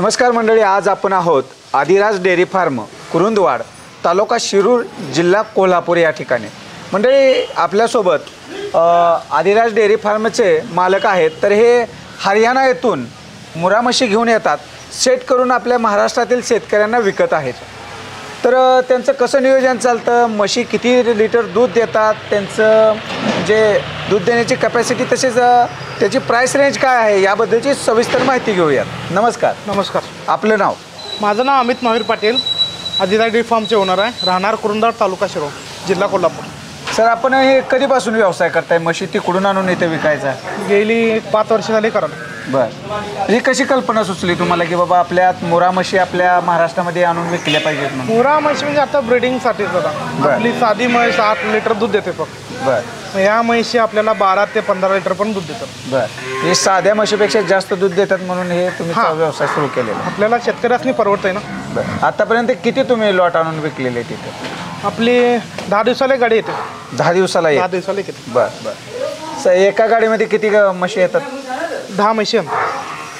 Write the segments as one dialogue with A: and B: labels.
A: नमस्कार मंडळी, आज आपण आहोत आदिराज डेअरी फार्म कुरुंदवाड, तालुका शिरूर, जिल्हा कोल्हापूर या ठिकाणी। मंडळी आपल्यासोबत आदिराज डेअरी फार्मचे मालक आहेत। तर हे हरियाणा येथून मुरा म्हशी घेऊन येतात, सेट करून आपल्या महाराष्ट्रातील शेतकऱ्यांना विकत आहेत। तर त्यांचं कसं नियोजन चालतं, म्हशी किती लिटर दूध देतात, त्यांचं जे दूध देण्याची कॅपॅसिटी, तसेच त्याची प्राइस रेंज काय आहे याबद्दलची सविस्तर माहिती घेऊयात। नमस्कार।
B: नमस्कार।
A: आपलं नाव?
B: माझं नाव अमित महावीर पाटील, आदिराज डेअरी फार्मचे ओनर आहे, राहणार कुरुंदवाड, तालुका शिरूर, जिल्हा कोल्हापूर।
A: सर, आपण हे कधीपासून व्यवसाय करताय? म्हशी तिकडून आणून इथे विकायचा?
B: गेली 5 वर्ष झाली करायला।
A: बरं, ही कशी कल्पना सुचली तुम्हाला की बाबा आपल्यात मुरा म्हशी आपल्या महाराष्ट्रामध्ये आणून विकल्या पाहिजेत म्हणून?
B: मुरा म्हशी म्हणजे आता ब्रीडिंगसाठी आपली साधी म्हैस 8 लिटर दूध देते फक्त।
A: बरं,
B: या म्हशी आपल्याला 12 ते 15 लिटर पण दूध देतात।
A: बरं, हे साध्या म्हशीपेक्षा जास्त दूध देतात म्हणून हे तुम्ही व्यवसाय सुरू केलेला?
B: आपल्याला शेतकऱ्यांनी परवडतंय ना।
A: बरं, आतापर्यंत किती तुम्ही लॉट आणून विकलेले तिथे?
B: आपली 10 दिवसाला गाडी येते।
A: 10 दिवसाला?
B: 10 दिवसाला येते।
A: बरं बरं, एका गाडीमध्ये किती म्हशी येतात?
B: 10 म्हशी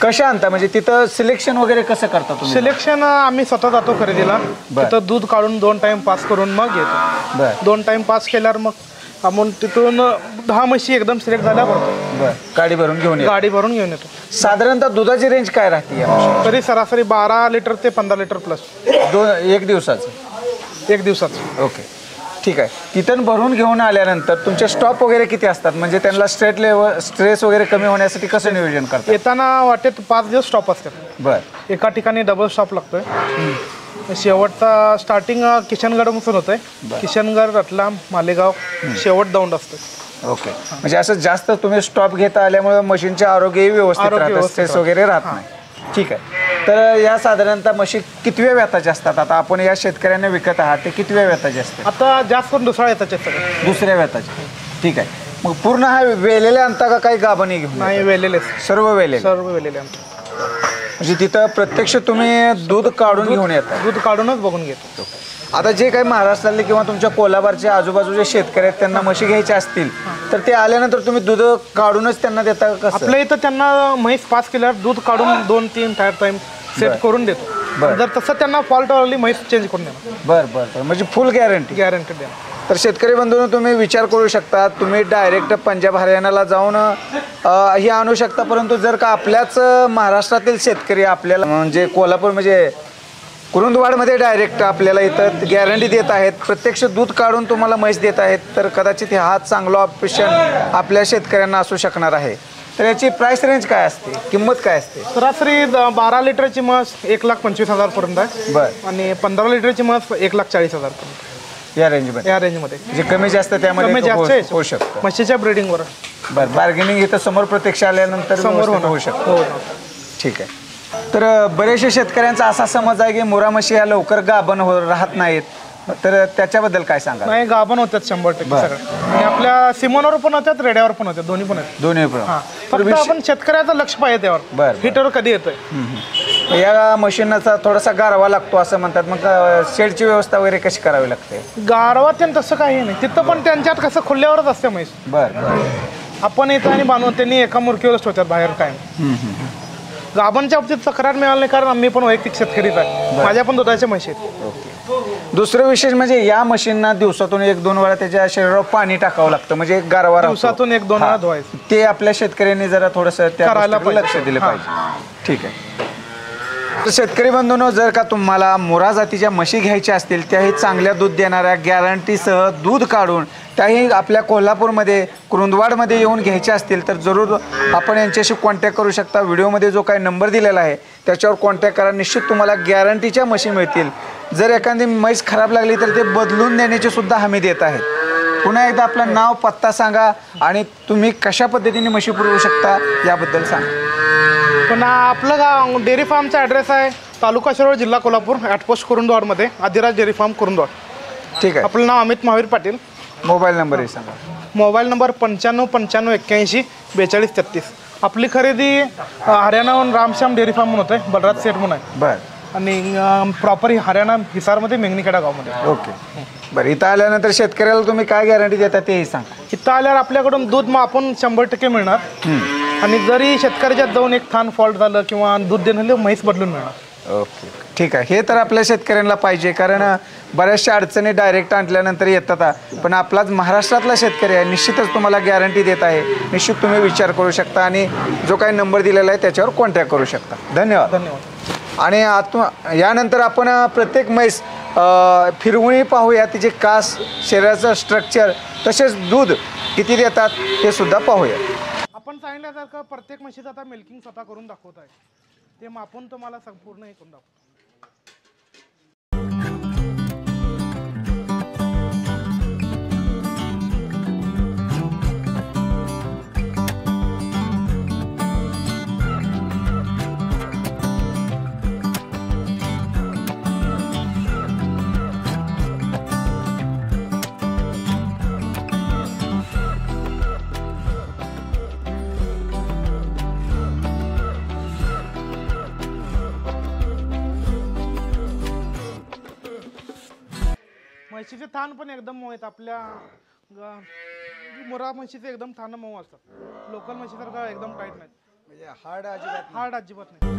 A: कशा आणता, म्हणजे तिथं सिलेक्शन वगैरे कसं करता तुम्ही?
B: सिलेक्शन आम्ही स्वतः जातो खरेदीला, तिथं दूध काढून 2 टाइम पास करून मग येतो।
A: बरं,
B: 2 टाइम पास केल्यावर मग आपण तिथून 10 म्हशी एकदम सिलेक्ट झाल्या पडतो।
A: बरं, गाडी भरून घेऊन येतो।
B: साधारणतः
A: दुधाची रेंज काय राहते या म्हशीची?
B: तरी सरासरी 12 लिटर ते 15 लिटर प्लस
A: एक दिवसाचं?
B: एक दिवसाचं।
A: ओके, ठीक आहे। तिथून भरून घेऊन आल्यानंतर तुमचे स्टॉप वगैरे किती असतात, म्हणजे त्यांना स्ट्रेस वगैरे कमी होण्यासाठी कसं नियोजन करतात?
B: येताना वाटेत 5 दिवस स्टॉप असतात।
A: बरं,
B: एका ठिकाणी डबल स्टॉप लागतोय। शेवटचा स्टार्टिंग किशनगडपासून होतंय, किशनगड, रतलाम, मालेगाव, शेवट दौंड असतं।
A: ओके, म्हणजे असं जास्त तुम्ही स्टॉप घेता आल्यामुळे मशीनचे आरोग्यही व्यवस्थित राहतं, स्ट्रेस वगैरे राहत नाही। ठीक आहे। तर या साधारणतः म्हशी कितव्या व्याताच्या असतात? आता आपण या शेतकऱ्यांना विकत आहात, ते कितव्या व्याताचे असतात?
B: आता जास्त करून दुसऱ्या येताचे सगळे।
A: दुसऱ्या व्याताचे? ठीक आहे। मग पूर्ण हा वेलेले आणता का काही गाभणी घेऊन?
B: नाही, वेलेले
A: सर्व वेलेले?
B: सर्व वेलेले आणतो।
A: म्हणजे तिथं प्रत्यक्ष तुम्ही दूध काढून घेऊन येता?
B: दूध काढूनच बघून घेतो।
A: आता जे काही महाराष्ट्रातले किंवा तुमच्या कोल्हापूरचे आजूबाजूचे शेतकरी आहेत, त्यांना म्हशी घ्यायच्या असतील तर ते आल्यानंतर तुम्ही दूध काढूनच त्यांना देता का?
B: आपल्या इथं त्यांना म्हैस पास केल्यावर दूध काढून 2-3 टाइम सेट करून देतो। जर तसं त्यांना फॉल्ट आली म्हैस चेंज करून देणार।
A: बरं बरं, म्हणजे फुल गॅरंटी
B: देणार।
A: तर शेतकरी बंधूंनो, तुम्ही विचार करू शकता, तुम्ही डायरेक्ट पंजाब हरियाणाला जाऊन ही आणू शकता। परंतु जर का आपल्याच महाराष्ट्रातील शेतकरी आपल्याला म्हणजे कोल्हापूर म्हणजे कुरुंदवाडमध्ये डायरेक्ट आपल्याला इथं गॅरंटी देत आहेत, प्रत्यक्ष दूध काढून तुम्हाला म्हैस देत आहेत, तर कदाचित हा चांगला ऑप्शन आपल्या शेतकऱ्यांना असू शकणार आहे। तर याची प्राइस रेंज काय असते, किंमत काय असते?
B: सरासरी 12 लिटरची म्हस 1,25,000 पर्यंत आहे।
A: बरं,
B: आणि 15 लिटरची म्हस 1,40,000 पर्यंत
A: या रेंजमध्ये?
B: या रेंजमध्ये
A: म्हणजे कमी जास्त त्यामध्ये होऊ शकतं
B: म्हशीच्या ब्रीडिंगवर।
A: बरं, बार्गेनिंग इथं समोर प्रत्यक्ष आल्यानंतर समोर होऊ शकतं? ठीक आहे। तर बरेचशा शेतकऱ्यांचा असा समज आहे की मुरा म्हशी या लवकर गाभण राहत नाहीत, तर त्याच्याबद्दल काय सांगा?
B: नाही, गाभण होतात 100% सगळं। आणि आपल्या सिमोनवर पण होतात, रेड्यावर पण होतात, दोन्ही पण आहेत।
A: दोन्ही पण?
B: फक्त आपण शेतकऱ्याचं लक्ष पाहिजे त्यावर।
A: बरं,
B: हिटर कधी येतोय?
A: या मशीनचा थोडासा गारवा लागतो असं म्हणतात, मग शेडची व्यवस्था वगैरे कशी करावी लागते?
B: गारवा त्यांनी तसं काही नाही, तिथं पण त्यांच्यात कसं खुल्यावरच असते म्हैस।
A: बरं,
B: आपण येतो आणि बांधून त्यांनी एका मुरकीवरच ठेवतात बाहेर कायम। गाभांच्या बाबतीत तक्रार मिळाली नाही, कारण आम्ही पण वैयक्तिक शेतकरीच आहे, माझ्या पण दुधाच्या म्हशी आहेत।
A: दुसरं विशेष म्हणजे या मशीनना दिवसातून 1-2 वेळा त्याच्या शरीरावर पाणी टाकावं लागतं, म्हणजे गारवा
B: दिवसातून 1-2 वेळा धुवायचं।
A: ते आपल्या शेतकऱ्यांनी जरा थोडंसं
B: करायला
A: लक्ष दिलं पाहिजे। ठीक आहे। तर शेतकरी बंधूंनो, जर का तुम्हाला मुरा जातीच्या म्हशी घ्यायच्या असतील, त्याही चांगल्या दूध देणाऱ्या गॅरंटीसह दूध काढून त्याही आपल्या कोल्हापूरमध्ये कुरुंदवाडमध्ये येऊन घ्यायच्या असतील तर जरूर आपण यांच्याशी कॉन्टॅक्ट करू शकता। व्हिडिओमध्ये जो काही नंबर दिलेला आहे त्याच्यावर कॉन्टॅक्ट करा, निश्चित तुम्हाला गॅरंटीच्या म्हशी मिळतील। जर एखादी म्हैस खराब लागली तर ते बदलून देण्याची सुद्धा हमी देत आहेत। पुन्हा एकदा आपलं नाव, पत्ता सांगा आणि तुम्ही कशा पद्धतीने म्हशी पुरवू शकता याबद्दल सांगा।
B: पुन्हा आपलं गाव डेअरी फार्मचा ॲड्रेस आहे तालुका शिरूर, जिल्हा कोल्हापूर, ॲटपोस्ट कुरुंदवाडमध्ये, आदिराज डेअरी फार्म कुरुंदवाड। ठीक आहे। आपलं नाव अमित महावीर पाटील।
A: मोबाईल नंबरही सांगा।
B: Mobile number 95 95 81 42 33। आपली खरेदी हरियाणाहून रामश्याम डेअरी फार्म म्हणून होते, बलराज सेठ म्हणून आहे।
A: बरं,
B: आणि प्रॉपर हरियाणा हिसारमध्ये मेंगणीखेडा गावामध्ये.
A: ओके. बरं, इथं आल्यानंतर शेतकऱ्याला तुम्ही काय गॅरंटी देता तेही सांगा.
B: इथं आल्यावर आपल्याकडून दूध मग आपण 100% मिळणार. आणि जरी शेतकऱ्याच्यात जाऊन एक थान फॉल्ट झालं किंवा दूध देणं म्हैस बदलून मिळणार.
A: ओके, ठीक आहे. हे तर आपल्या शेतकऱ्यांना पाहिजे, कारण बऱ्याचशा अडचणी डायरेक्ट आणल्यानंतर येतात. पण आपलाच महाराष्ट्रातला शेतकरी आहे, निश्चितच तुम्हाला गॅरंटी देत आहे. निश्चित तुम्ही विचार करू शकता आणि जो काही नंबर दिलेला आहे त्याच्यावर कॉन्टॅक्ट करू शकता. धन्यवाद.
B: धन्यवाद.
A: आणि यानंतर आपण प्रत्येक म्हैस फिरवणी पाहूया, तिचे कास, शरीराचं स्ट्रक्चर, तसेच दूध किती देतात हे सुद्धा पाहूया.
B: आपण सांगितल्यासारखं प्रत्येक म्हशीचं आता मिल्किंग स्वतः करून दाखवत आहे. ते मापून तुम्हाला संपूर्ण हे करून दाखवतो. म्हशीचे थान पण एकदम मऊ आहेत. आपल्या मुरा म्हशीचे एकदम थान मऊ असतात. लोकल म्हशीसारखं एकदम टाईट नाही.
A: म्हणजे हार्ड
B: अजिबात नाही.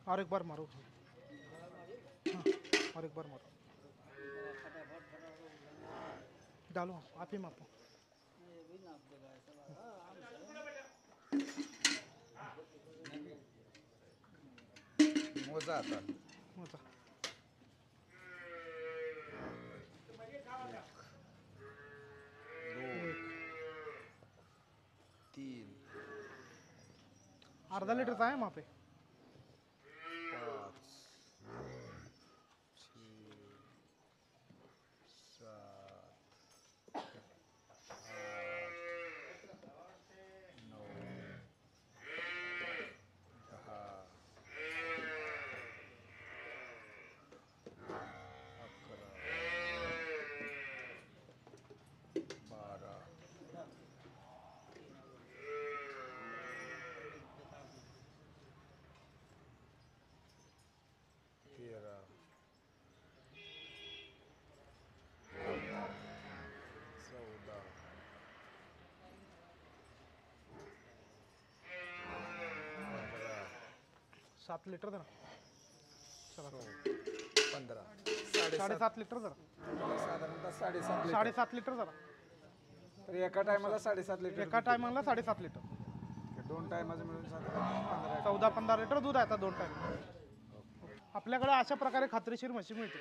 B: और एक बार मारो. हाँ, और एक बार मारो. डालो, आप ही मापो.
A: मोजा आता.
B: मोजा. अर्धा लिटरचा आहे मापे. सात लिटर जरा.
A: 15
B: 7.5 लिटर जरा.
A: साधारणतः 7.5
B: 7.5 लिटर जरा.
A: तर एका टायमाला 7.5 लिटर.
B: एका टायमाला 7.5 लिटर.
A: 2 टायमाचं मिळून साधारण
B: 14-15 लिटर दूध आहे आता 2 टाइम. आपल्याकडे अशा प्रकारे खात्रीशीर म्हशी मिळते.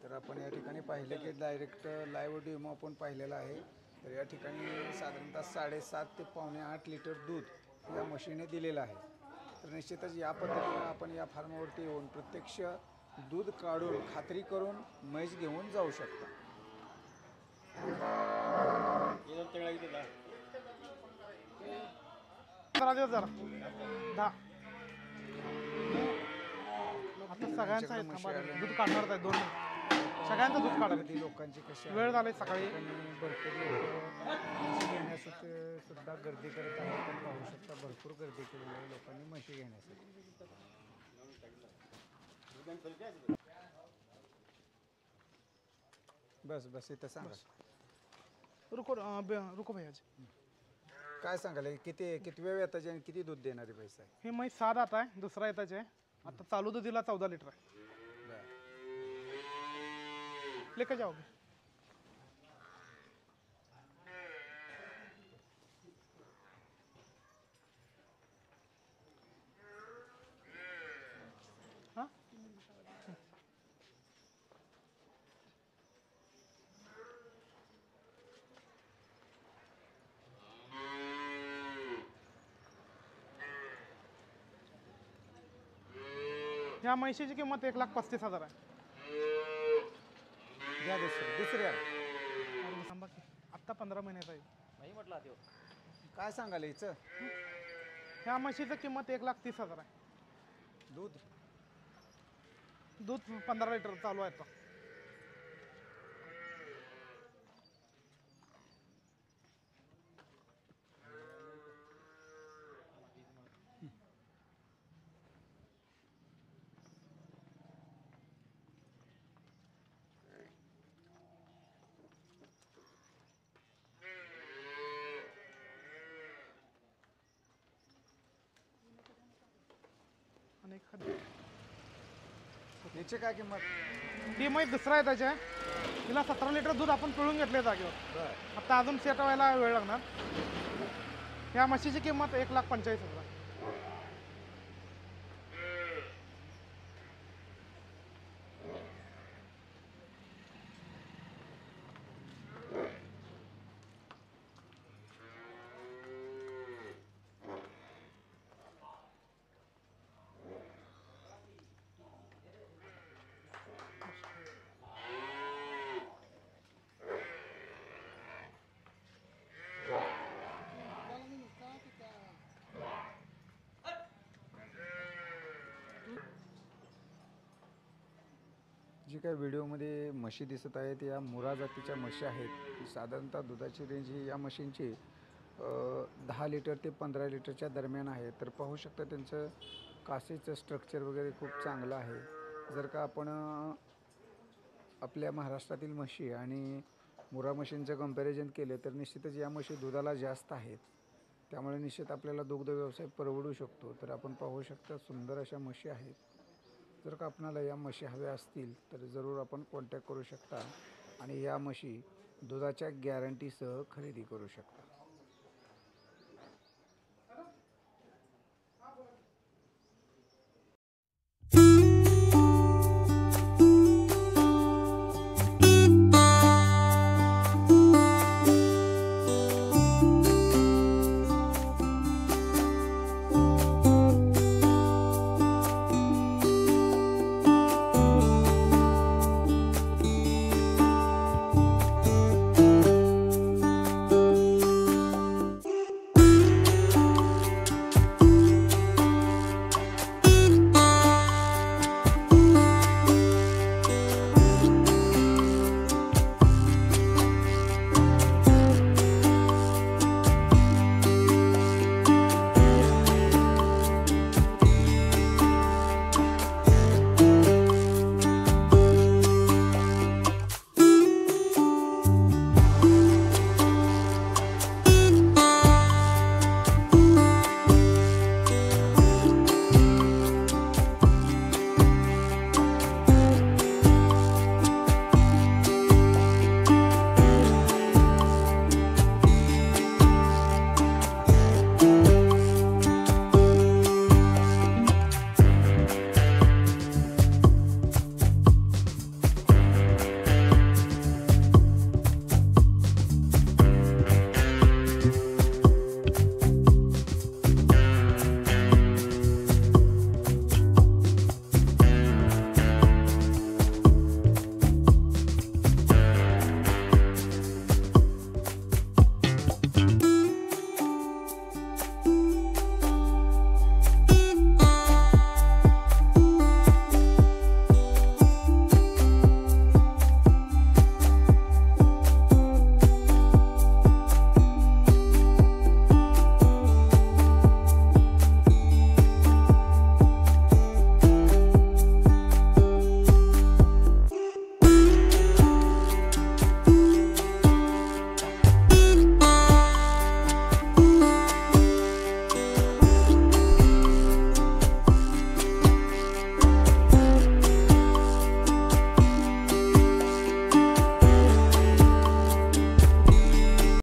A: तर आपण या ठिकाणी पाहिलं की डायरेक्ट लाईव्ह डेमो आपण पाहिलेला आहे. तर या ठिकाणी साधारणतः 7.5 ते पावणे 8 लिटर दूध या म्हशीने दिलेलं आहे. तर निश्चितच या पद्धतीनं आपण या फार्मवरती येऊन प्रत्यक्ष दूध काढून खात्री करून म्हैस घेऊन जाऊ शकता.
B: जरा 10. आता सगळ्यांचं आहे. थांबा, दूध काढणार आहे 2 मिनिट. सगळ्यांचं दूध काढायला
A: लोकांची कशी
B: वेळ झालाय. सकाळी
A: भरपूर म्हशी घेण्यासाठी सुद्धा गर्दी करत आहे. आपण पाहू शकता भरपूर गर्दी केलेली आहे लोकांनी म्हशी घेण्यासाठी. बस इथं सांगा.
B: रुको भैया.
A: काय सांगाल किती वेळ येताची आणि किती दूध देणारी म्हैस आहे?
B: हे म्हैस 7 आता आहे. दुसरा येताचे आहे. आता चालू दुधीला 14 लिटर आहे. लेके जाओगे. हाँ ह्या म्हशीची किंमत 1,35,000 आहे.
A: द्या दुसऱ्या
B: अरे थांबा की, आत्ता 15 महिन्याचा आहे.
A: काय सांगाल हिचं
B: ह्या म्हशीची किंमत 1,30,000 आहे.
A: दूध
B: दूध 15 लिटर चालू आहे आता. आणि एखादी
A: हिची काय किंमत
B: ही म्हैस दुसरा आहे त्याच्या. तिला 17 लिटर दूध आपण पिळून घेतले जागेवर.
A: बर
B: आता अजून सेट व्हायला वेळ लागणार. ह्या म्हशीची किंमत 1,45,000.
A: जी काय व्हिडिओमध्ये म्हशी दिसत आहेत या मुरा जातीच्या म्हशी आहेत. साधारणतः दुधाची रेंज ही या म्हशींची 10 लिटर ते 15 लिटरच्या दरम्यान आहे. तर पाहू शकता त्यांचं कासेचं स्ट्रक्चर वगैरे खूप चांगलं आहे. जर का आपण आपल्या महाराष्ट्रातील म्हशी आणि मुरा म्हशींचं कंपॅरिझन केलं तर निश्चितच या म्हशी दुधाला जास्त आहेत. त्यामुळे निश्चित आपल्याला दुग्ध व्यवसाय परवडू शकतो. तर आपण पाहू शकता सुंदर अशा म्हशी आहेत. जर का आपणाला या म्हशी हव्या असतील तर जरूर आपण कॉन्टॅक्ट करू शकता आणि या म्हशी दुधाच्या गॅरंटीसह खरेदी करू शकता.